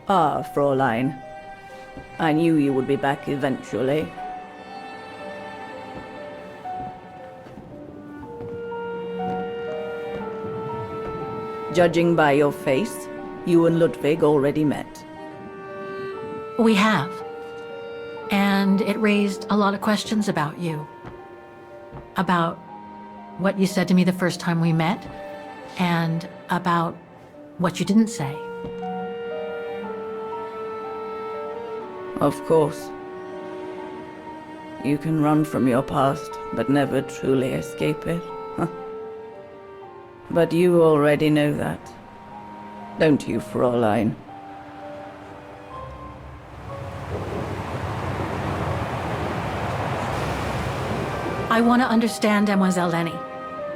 Ah, Fräulein. I knew you would be back eventually. Judging by your face, you and Ludwig already met. We have. And it raised a lot of questions about you. About what you said to me the first time we met, and about what you didn't say. Of course. You can run from your past, but never truly escape it. But you already know that. Don't you, Fräulein? I want to understand Demoiselle Lenny.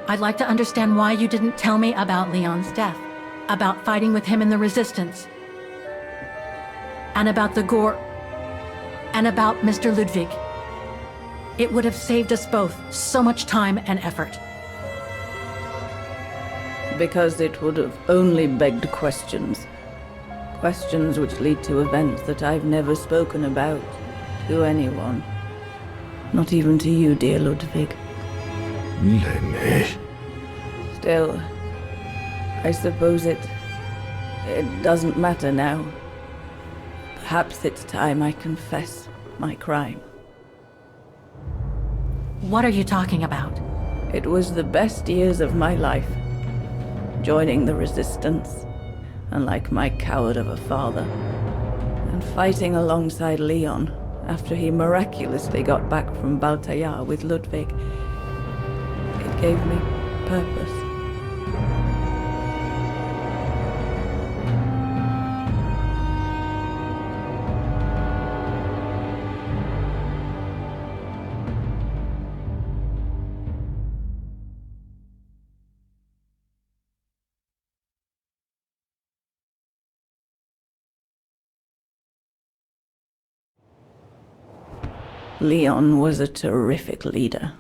I'd like to understand why you didn't tell me about Leon's death, about fighting with him in the Resistance, and about the Gore, and about Mr. Ludwig. It would have saved us both so much time and effort. Because it would have only begged questions. Questions which lead to events that I've never spoken about to anyone. Not even to you, dear Ludwig. Lenny. Still, I suppose it doesn't matter now. Perhaps it's time I confess my crime. What are you talking about? It was the best years of my life. Joining the Resistance, unlike my coward of a father, and fighting alongside Leon after he miraculously got back from Baltayar with Ludwig. It gave me purpose. Leon was a terrific leader.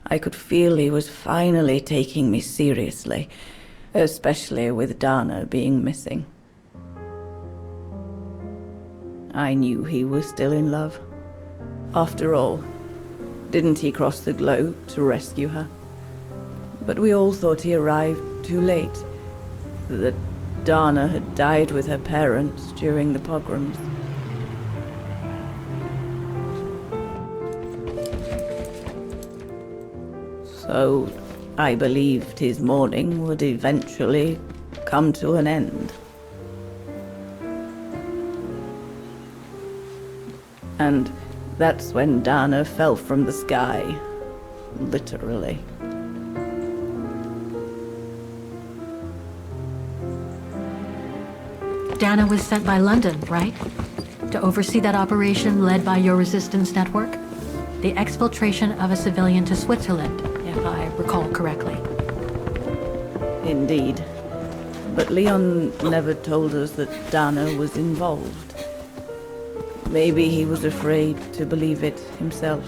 I could feel he was finally taking me seriously, especially with Dana being missing. I knew he was still in love. After all, didn't he cross the globe to rescue her? But we all thought he arrived too late, that Dana had died with her parents during the pogroms. So, I believed his mourning would eventually come to an end. And that's when Dana fell from the sky, literally. Dana was sent by London, right? To oversee that operation led by your resistance network? The exfiltration of a civilian to Switzerland, if I recall correctly. Indeed. But Leon never told us that Dana was involved. Maybe he was afraid to believe it himself.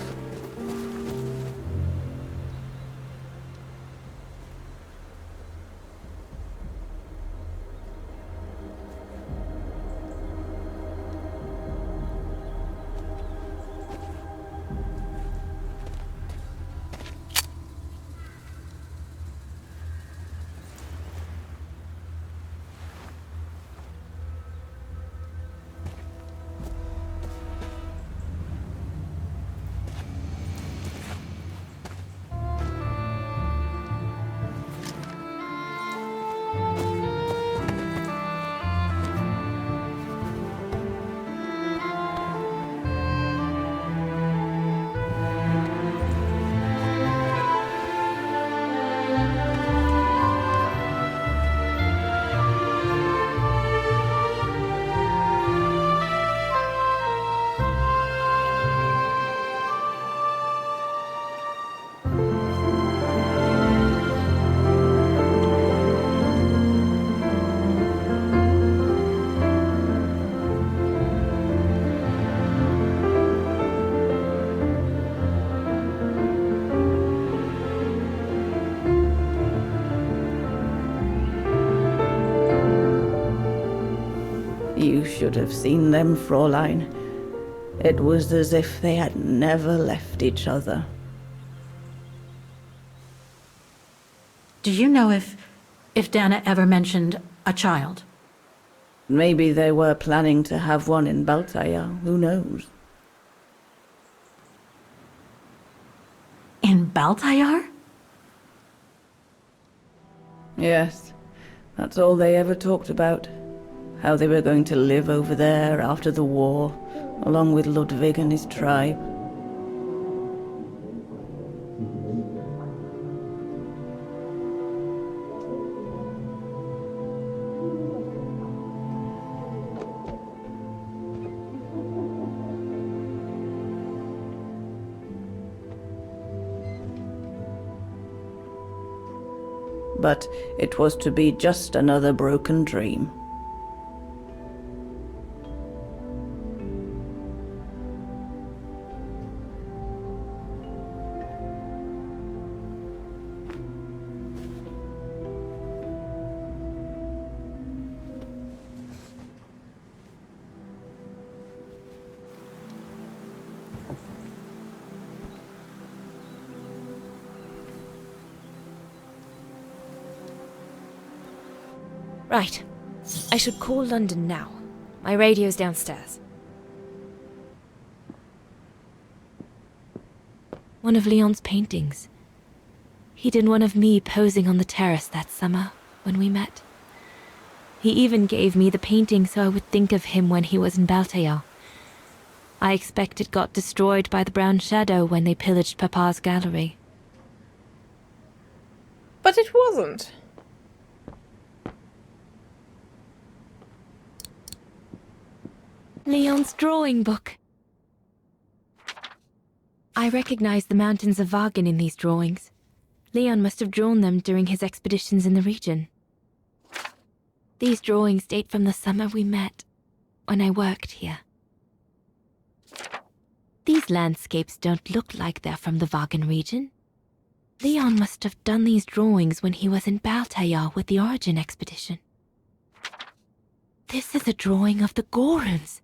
could have seen them, Fräulein. It was as if they had never left each other. Do you know if Dana ever mentioned a child? Maybe they were planning to have one in Baltaya, who knows? In Baltayar? Yes, that's all they ever talked about. How they were going to live over there after the war, along with Ludwig and his tribe. But it was to be just another broken dream. Right. I should call London now. My radio's downstairs. One of Leon's paintings. He did one of me posing on the terrace that summer when we met. He even gave me the painting so I would think of him when he was in Baltaya. I expect it got destroyed by the Brown Shadow when they pillaged Papa's gallery. But it wasn't. Leon's drawing book. I recognize the mountains of Vaghen in these drawings. Leon must have drawn them during his expeditions in the region. These drawings date from the summer we met, when I worked here. These landscapes don't look like they're from the Vaghen region. Leon must have done these drawings when he was in Baltaya with the Origin expedition. This is a drawing of the Goruns.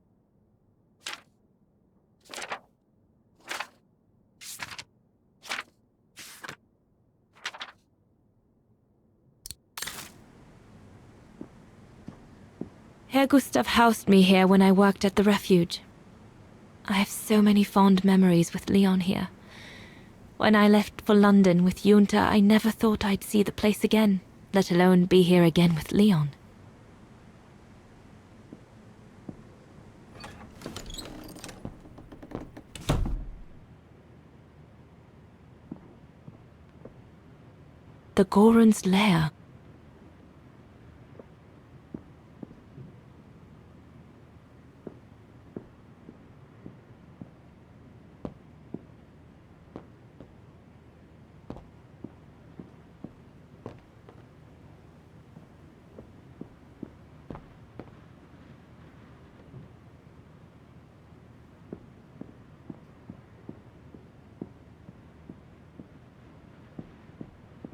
Herr Gustav housed me here when I worked at the refuge. I have so many fond memories with Leon here. When I left for London with Junta, I never thought I'd see the place again, let alone be here again with Leon. The Goruns' lair.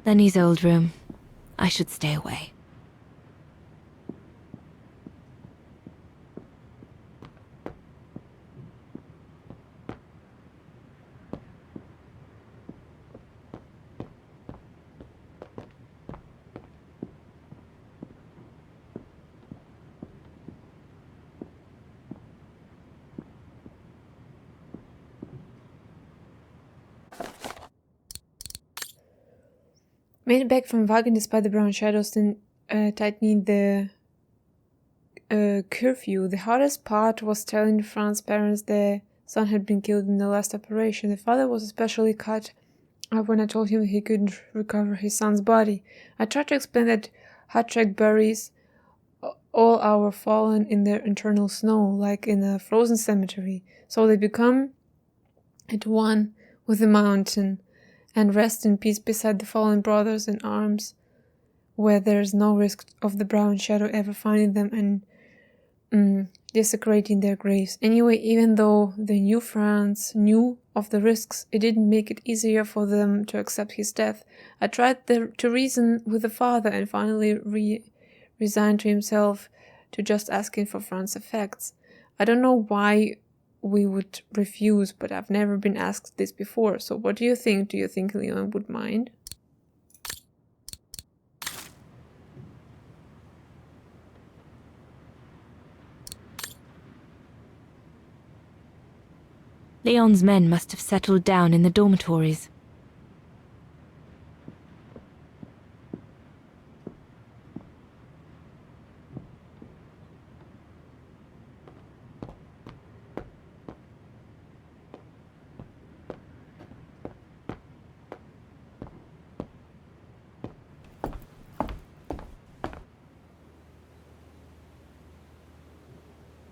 Lenny's old room. I should stay away. Made it back from Vaghen despite the brown shadows, then tightening the curfew. The hardest part was telling Franz's parents their son had been killed in the last operation. The father was especially cut up when I told him he couldn't recover his son's body. I tried to explain that Hatchak buries all our fallen in their internal snow, like in a frozen cemetery, so they become at one with the mountain and rest in peace beside the fallen brothers in arms, where there is no risk of the brown shadow ever finding them and desecrating their graves. Anyway, even though the new Franz knew of the risks, it didn't make it easier for them to accept his death. I tried to reason with the father and finally resigned to himself to just asking for Fran's effects. I don't know why we would refuse, but I've never been asked this before. So what do you think? Do you think Leon would mind? Leon's men must have settled down in the dormitories.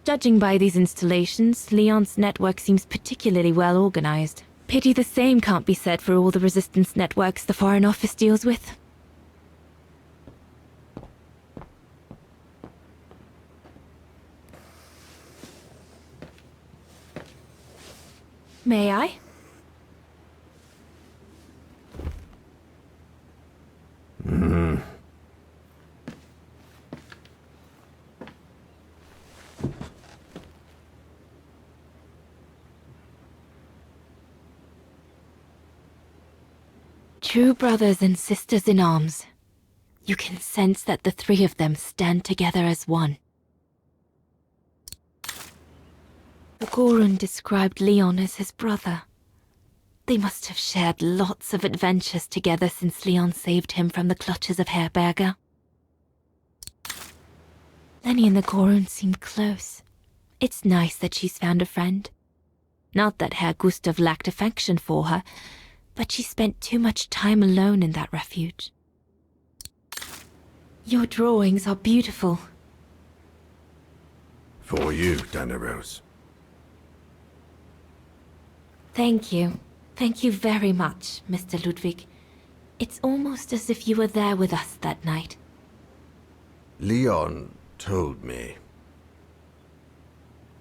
Judging by these installations, Leon's network seems particularly well organized. Pity the same can't be said for all the resistance networks the Foreign Office deals with. May I? True brothers and sisters in arms. You can sense that the three of them stand together as one. The Gorun described Leon as his brother. They must have shared lots of adventures together since Leon saved him from the clutches of Herr Berger. Lenny and the Gorun seem close. It's nice that she's found a friend. Not that Herr Gustav lacked affection for her, but she spent too much time alone in that refuge. Your drawings are beautiful. For you, Dana Roze. Thank you. Thank you very much, Mr. Ludwig. It's almost as if you were there with us that night. Leon told me.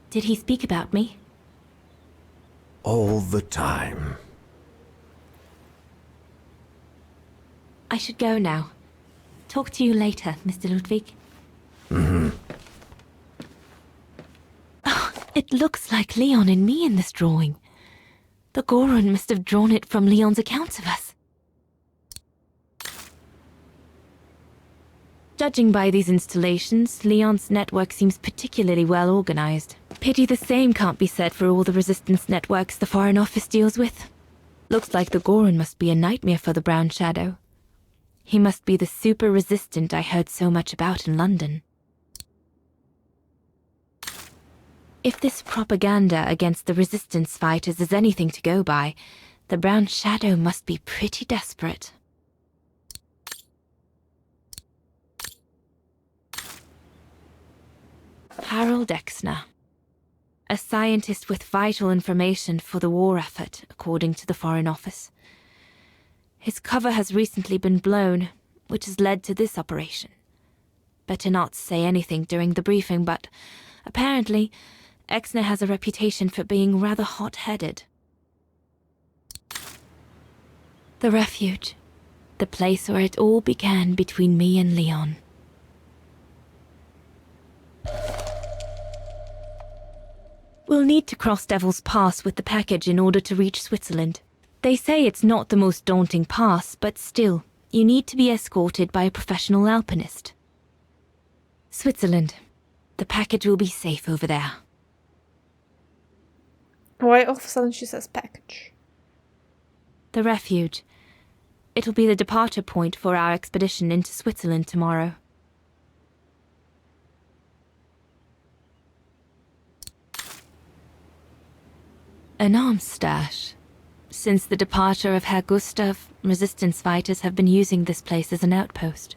Did he speak about me? All the time. I should go now. Talk to you later, Mr. Ludwig. Oh, it looks like Leon and me in this drawing. The Gorun must have drawn it from Leon's accounts of us. Judging by these installations, Leon's network seems particularly well organized. Pity the same can't be said for all the resistance networks the Foreign Office deals with. Looks like the Gorun must be a nightmare for the Brown Shadow. He must be the super resistant I heard so much about in London. If this propaganda against the resistance fighters is anything to go by, the Brown Shadow must be pretty desperate. Harold Exner. A scientist with vital information for the war effort, according to the Foreign Office. His cover has recently been blown, which has led to this operation. Better not say anything during the briefing, but apparently, Exner has a reputation for being rather hot-headed. The refuge. The place where it all began between me and Leon. We'll need to cross Devil's Pass with the package in order to reach Switzerland. They say it's not the most daunting pass, but still, you need to be escorted by a professional alpinist. Switzerland. The package will be safe over there. Why all of a sudden she says package? The refuge. It'll be the departure point for our expedition into Switzerland tomorrow. An arms stash. Since the departure of Herr Gustav, resistance fighters have been using this place as an outpost.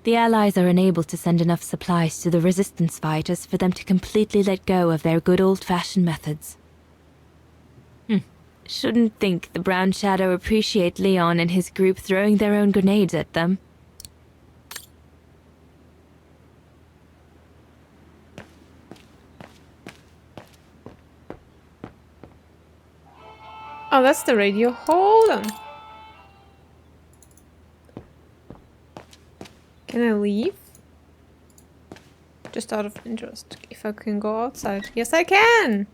The Allies are unable to send enough supplies to the resistance fighters for them to completely let go of their good old-fashioned methods. Shouldn't think the Brown Shadow appreciate Leon and his group throwing their own grenades at them. Oh, that's the radio. Hold on. Can I leave? Just out of interest. If I can go outside. Yes, I can!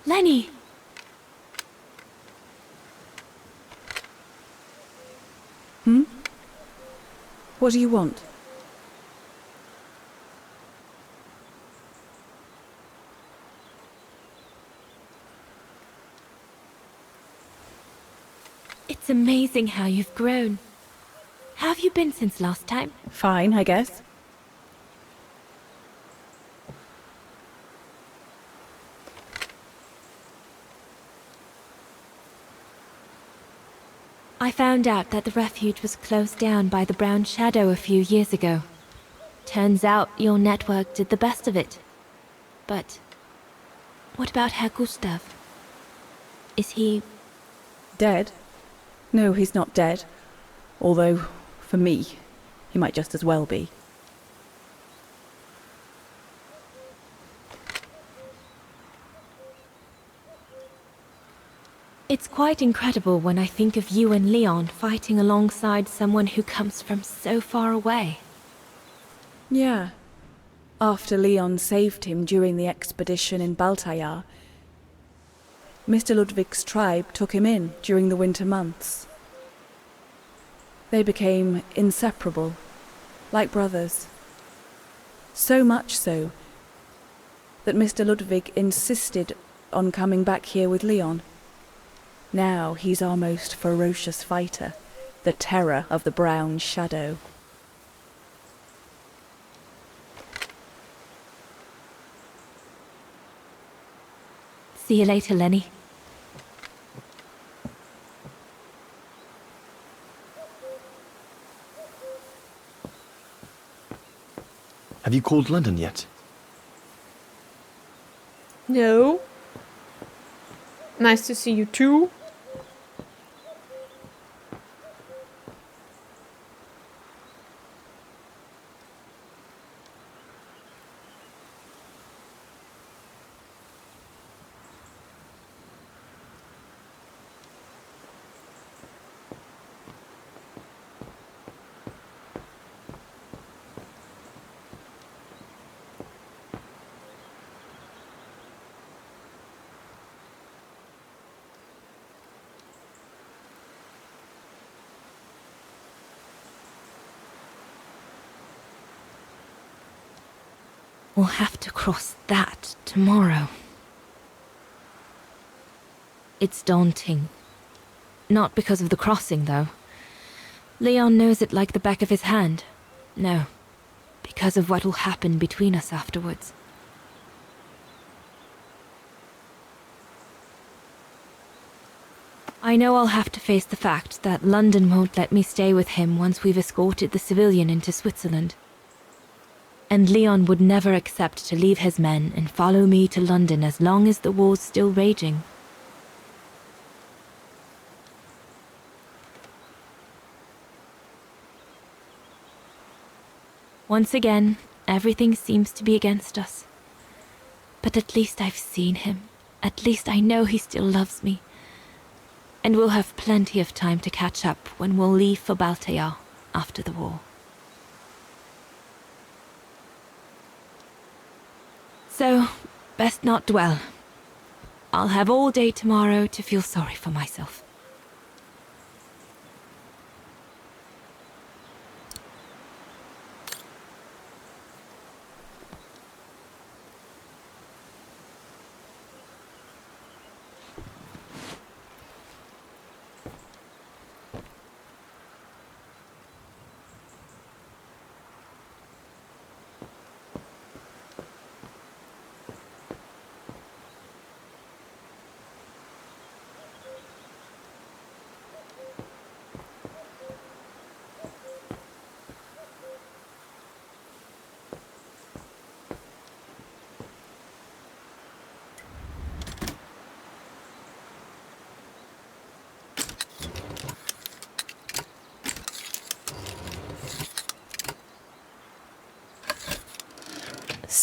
Lenny! What do you want? It's amazing how you've grown. How have you been since last time? Fine, I guess. I found out that the refuge was closed down by the Brown Shadow a few years ago. Turns out your network did the best of it. But what about Herr Gustav? Is he... Dead? No, he's not dead. Although, for me, he might just as well be. It's quite incredible when I think of you and Leon fighting alongside someone who comes from so far away. Yeah. After Leon saved him during the expedition in Baltayar, Mr. Ludwig's tribe took him in during the winter months. They became inseparable, like brothers. So much so that Mr. Ludwig insisted on coming back here with Leon. Now he's our most ferocious fighter, the terror of the Brown Shadow. See you later, Lenny. Have you called London yet? No. Nice to see you too. We'll have to cross that tomorrow. It's daunting. Not because of the crossing, though. Leon knows it like the back of his hand. No, because of what will happen between us afterwards. I know I'll have to face the fact that London won't let me stay with him once we've escorted the civilian into Switzerland. And Leon would never accept to leave his men and follow me to London as long as the war's still raging. Once again, everything seems to be against us. But at least I've seen him. At least I know he still loves me. And we'll have plenty of time to catch up when we'll leave for Baltayar after the war. So, best not dwell. I'll have all day tomorrow to feel sorry for myself.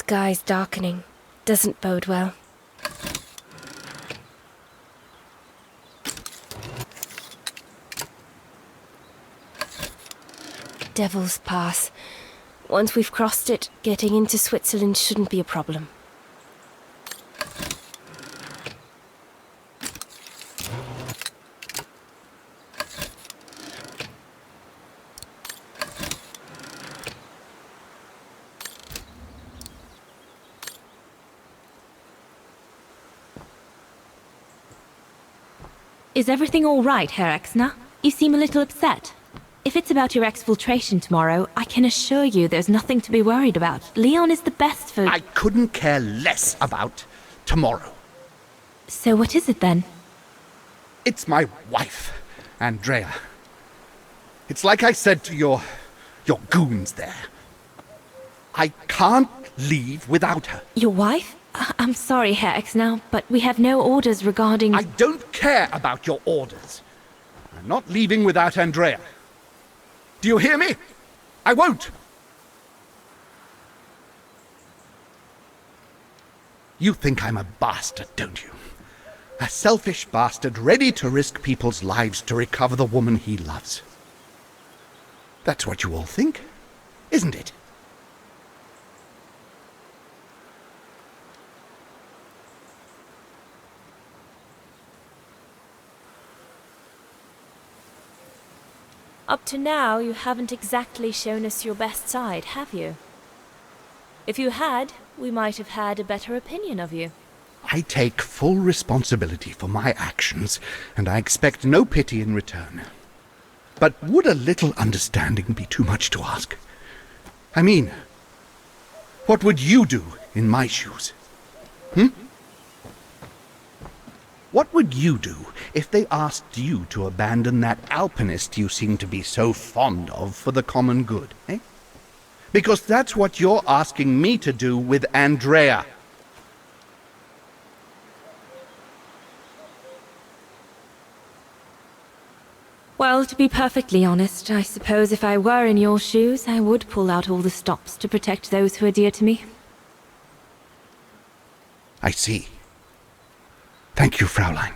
sky's darkening. Doesn't bode well. Devil's Pass. Once we've crossed it, getting into Switzerland shouldn't be a problem. Is everything all right, Herr Exner? You seem a little upset. If it's about your exfiltration tomorrow, I can assure you there's nothing to be worried about. Leon is the best for... I couldn't care less about tomorrow. So what is it then? It's my wife, Andrea. It's like I said to your goons there. I can't leave without her. Your wife? I'm sorry, Herr Exner, but we have no orders regarding... I don't care about your orders. I'm not leaving without Andrea. Do you hear me? I won't. You think I'm a bastard, don't you? A selfish bastard ready to risk people's lives to recover the woman he loves. That's what you all think, isn't it? Up to now, you haven't exactly shown us your best side, have you? If you had, we might have had a better opinion of you. I take full responsibility for my actions, and I expect no pity in return. But would a little understanding be too much to ask? I mean, what would you do in my shoes? What would you do if they asked you to abandon that alpinist you seem to be so fond of for the common good, eh? Because that's what you're asking me to do with Andrea. Well, to be perfectly honest, I suppose if I were in your shoes, I would pull out all the stops to protect those who are dear to me. I see. Thank you, Fraulein.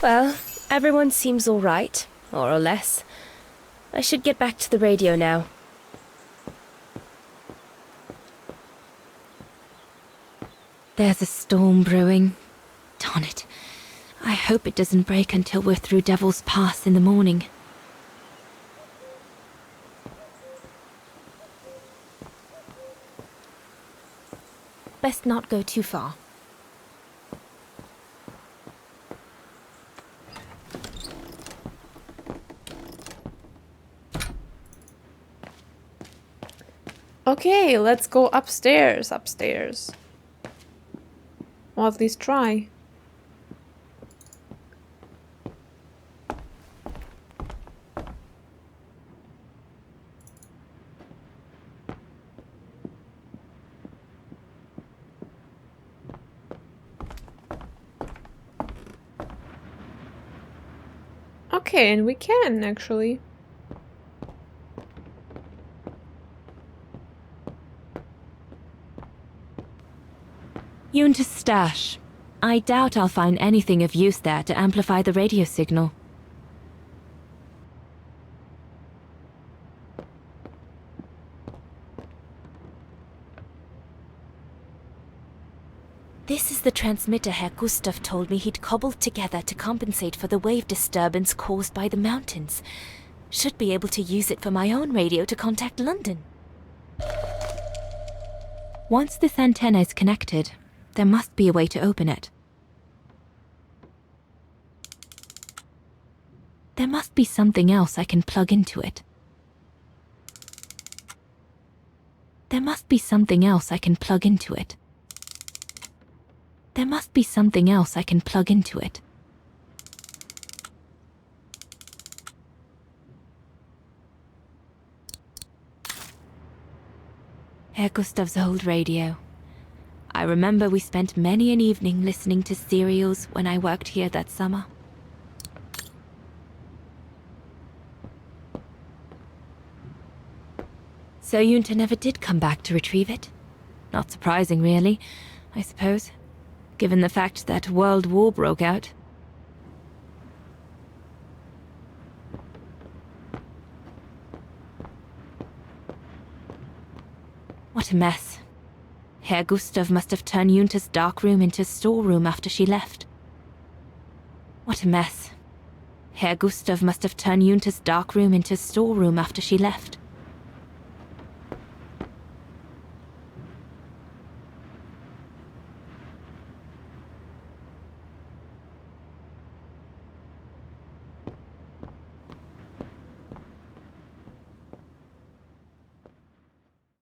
Well, everyone seems all right, more or less. I should get back to the radio now. There's a storm brewing. Darn it. I hope it doesn't break until we're through Devil's Pass in the morning. Best not go too far. Okay, let's go upstairs. Or at least try. Okay, and we can actually. Yunta's stash. I doubt I'll find anything of use there to amplify the radio signal. This is the transmitter Herr Gustav told me he'd cobbled together to compensate for the wave disturbance caused by the mountains. Should be able to use it for my own radio to contact London. Once this antenna is connected, there must be a way to open it. There must be something else I can plug into it. There must be something else I can plug into it. There must be something else I can plug into it. Herr Gustav's old radio. I remember we spent many an evening listening to serials when I worked here that summer. So Junta never did come back to retrieve it? Not surprising, really, I suppose, given the fact that World War broke out. What a mess. Herr Gustav must have turned Junta's dark room into storeroom after she left. What a mess. Herr Gustav must have turned Junta's dark room into storeroom after she left.